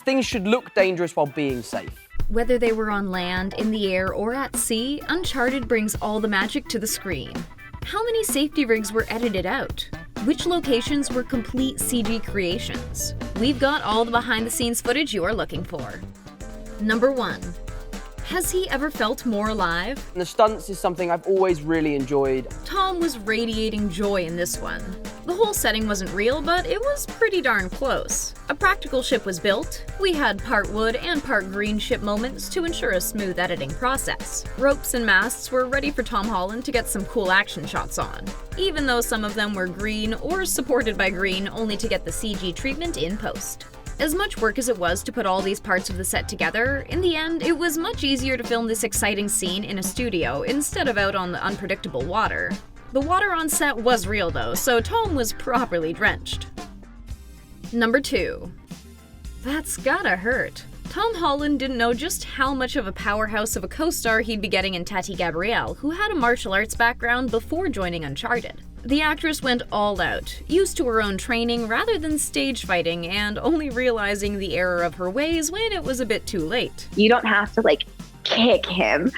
things should look dangerous while being safe. Whether they were on land, in the air, or at sea, Uncharted brings all the magic to the screen. How many safety rigs were edited out? Which locations were complete CG creations? We've got all the behind-the-scenes footage you are looking for. Number 1. Has he ever felt more alive? And the stunts is something I've always really enjoyed. Tom was radiating joy in this one. The whole setting wasn't real, but it was pretty darn close. A practical ship was built. We had part wood and part green ship moments to ensure a smooth editing process. Ropes and masts were ready for Tom Holland to get some cool action shots on, even though some of them were green or supported by green only to get the CG treatment in post. As much work as it was to put all these parts of the set together, in the end, it was much easier to film this exciting scene in a studio instead of out on the unpredictable water. The water on set was real though, so Tom was properly drenched. Number 2. That's gotta hurt. Tom Holland didn't know just how much of a powerhouse of a co-star he'd be getting in Tati Gabrielle, who had a martial arts background before joining Uncharted. The actress went all out, used to her own training rather than stage fighting, and only realizing the error of her ways when it was a bit too late. You don't have to, kick him.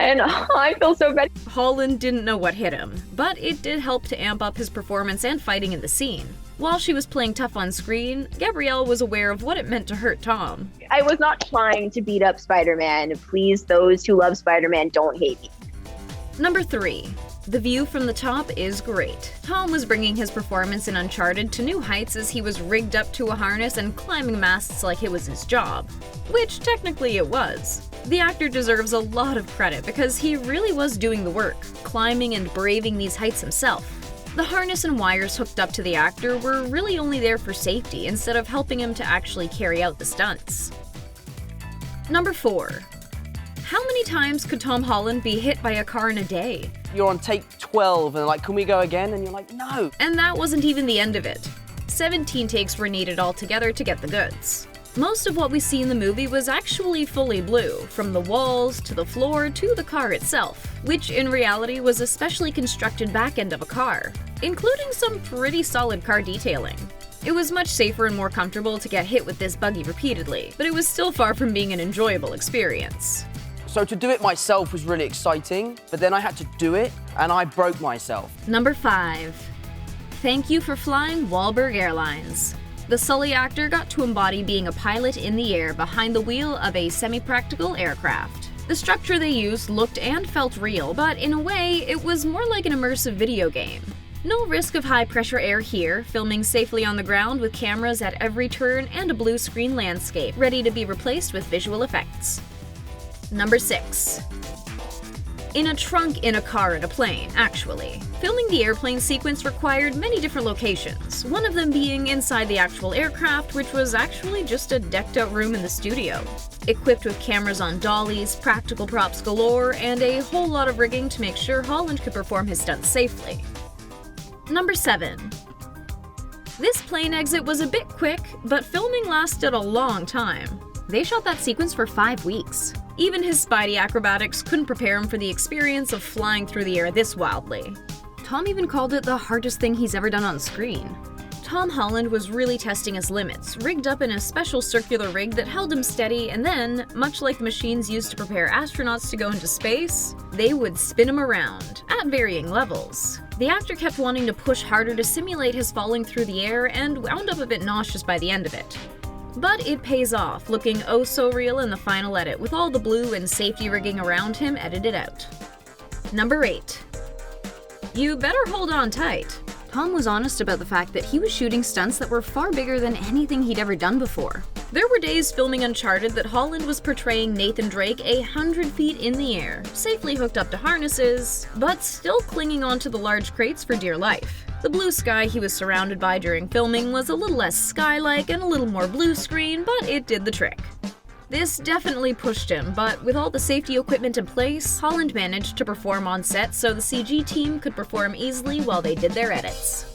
And I feel so bad. Holland didn't know what hit him, but it did help to amp up his performance and fighting in the scene. While she was playing tough on screen, Gabrielle was aware of what it meant to hurt Tom. I was not trying to beat up Spider-Man. Please, those who love Spider-Man, don't hate me. Number 3. The view from the top is great. Tom was bringing his performance in Uncharted to new heights as he was rigged up to a harness and climbing masts like it was his job. Which technically it was. The actor deserves a lot of credit because he really was doing the work, climbing and braving these heights himself. The harness and wires hooked up to the actor were really only there for safety instead of helping him to actually carry out the stunts. Number 4. How many times could Tom Holland be hit by a car in a day? You're on take 12 and they're like, can we go again? And you're like, no. And that wasn't even the end of it. 17 takes were needed altogether to get the goods. Most of what we see in the movie was actually fully blue, from the walls to the floor to the car itself, which in reality was a specially constructed back end of a car, including some pretty solid car detailing. It was much safer and more comfortable to get hit with this buggy repeatedly, but it was still far from being an enjoyable experience. So to do it myself was really exciting, but then I had to do it, and I broke myself. Number 5. Thank you for flying Wahlberg Airlines. The Sully actor got to embody being a pilot in the air behind the wheel of a semi-practical aircraft. The structure they used looked and felt real, but in a way, it was more like an immersive video game. No risk of high-pressure air here, filming safely on the ground with cameras at every turn and a blue screen landscape ready to be replaced with visual effects. Number 6. In a trunk in a car in a plane, actually. Filming the airplane sequence required many different locations, one of them being inside the actual aircraft, which was actually just a decked-out room in the studio. Equipped with cameras on dollies, practical props galore, and a whole lot of rigging to make sure Holland could perform his stunts safely. Number 7. This plane exit was a bit quick, but filming lasted a long time. They shot that sequence for 5 weeks. Even his Spidey acrobatics couldn't prepare him for the experience of flying through the air this wildly. Tom even called it the hardest thing he's ever done on screen. Tom Holland was really testing his limits, rigged up in a special circular rig that held him steady, and then, much like the machines used to prepare astronauts to go into space, they would spin him around, at varying levels. The actor kept wanting to push harder to simulate his falling through the air and wound up a bit nauseous by the end of it. But it pays off, looking oh so real in the final edit, with all the blue and safety rigging around him edited out. Number 8. You better hold on tight. Tom was honest about the fact that he was shooting stunts that were far bigger than anything he'd ever done before. There were days filming Uncharted that Holland was portraying Nathan Drake 100 feet in the air, safely hooked up to harnesses, but still clinging onto the large crates for dear life. The blue sky he was surrounded by during filming was a little less sky-like and a little more blue screen, but it did the trick. This definitely pushed him, but with all the safety equipment in place, Holland managed to perform on set so the CG team could perform easily while they did their edits.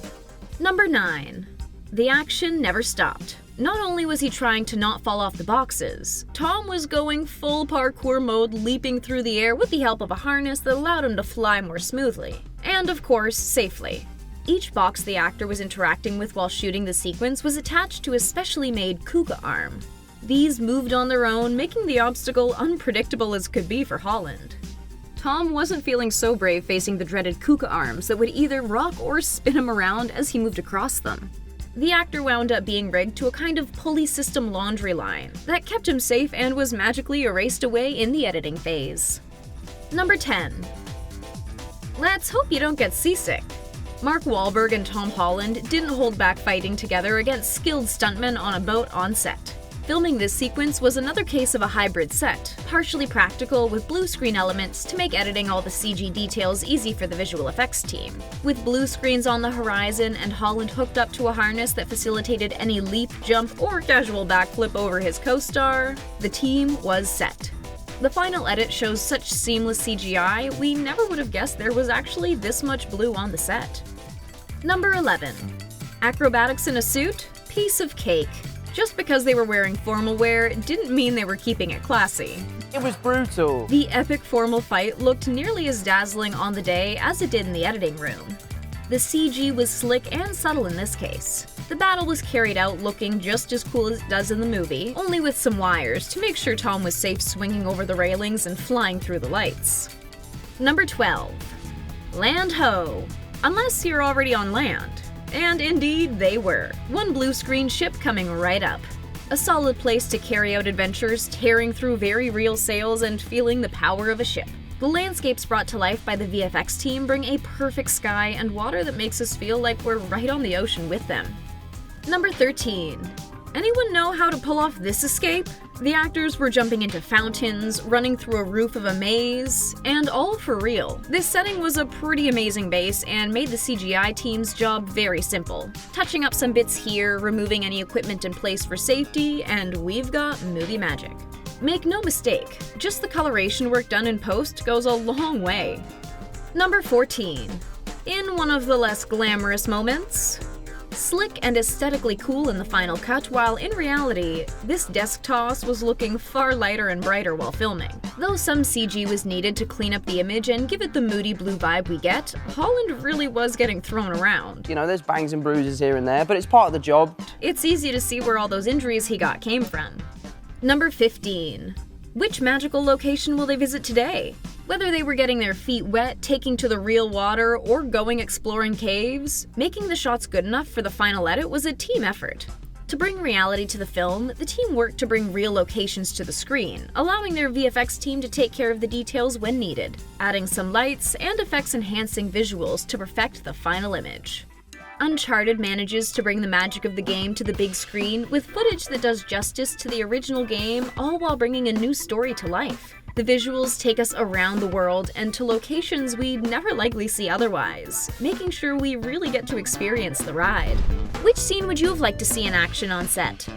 Number 9. The action never stopped. Not only was he trying to not fall off the boxes, Tom was going full parkour mode, leaping through the air with the help of a harness that allowed him to fly more smoothly. And of course, safely. Each box the actor was interacting with while shooting the sequence was attached to a specially made Kuga arm. These moved on their own, making the obstacle unpredictable as could be for Holland. Tom wasn't feeling so brave facing the dreaded Kuka arms that would either rock or spin him around as he moved across them. The actor wound up being rigged to a kind of pulley system laundry line that kept him safe and was magically erased away in the editing phase. Number 10. Let's hope you don't get seasick. Mark Wahlberg and Tom Holland didn't hold back fighting together against skilled stuntmen on a boat on set. Filming this sequence was another case of a hybrid set, partially practical with blue screen elements to make editing all the CG details easy for the visual effects team. With blue screens on the horizon and Holland hooked up to a harness that facilitated any leap, jump, or casual backflip over his co-star, the team was set. The final edit shows such seamless CGI, we never would have guessed there was actually this much blue on the set. Number 11. Acrobatics in a suit? Piece of cake. Just because they were wearing formal wear didn't mean they were keeping it classy. It was brutal. The epic formal fight looked nearly as dazzling on the day as it did in the editing room. The CG was slick and subtle in this case. The battle was carried out looking just as cool as it does in the movie, only with some wires to make sure Tom was safe swinging over the railings and flying through the lights. Number 12. Land ho! Unless you're already on land. And indeed, they were. One blue screen ship coming right up. A solid place to carry out adventures, tearing through very real sails and feeling the power of a ship. The landscapes brought to life by the VFX team bring a perfect sky and water that makes us feel like we're right on the ocean with them. Number 13. Anyone know how to pull off this escape? The actors were jumping into fountains, running through a roof of a maze, and all for real. This setting was a pretty amazing base and made the CGI team's job very simple. Touching up some bits here, removing any equipment in place for safety, and we've got movie magic. Make no mistake, just the coloration work done in post goes a long way. Number 14. In one of the less glamorous moments, slick and aesthetically cool in the final cut, while in reality, this desk toss was looking far lighter and brighter while filming. Though some CG was needed to clean up the image and give it the moody blue vibe we get, Holland really was getting thrown around. You know, there's bangs and bruises here and there, but it's part of the job. It's easy to see where all those injuries he got came from. Number 15. Which magical location will they visit today? Whether they were getting their feet wet, taking to the real water, or going exploring caves, making the shots good enough for the final edit was a team effort. To bring reality to the film, the team worked to bring real locations to the screen, allowing their VFX team to take care of the details when needed, adding some lights and effects enhancing visuals to perfect the final image. Uncharted manages to bring the magic of the game to the big screen with footage that does justice to the original game, all while bringing a new story to life. The visuals take us around the world and to locations we'd never likely see otherwise, making sure we really get to experience the ride. Which scene would you have liked to see in action on set?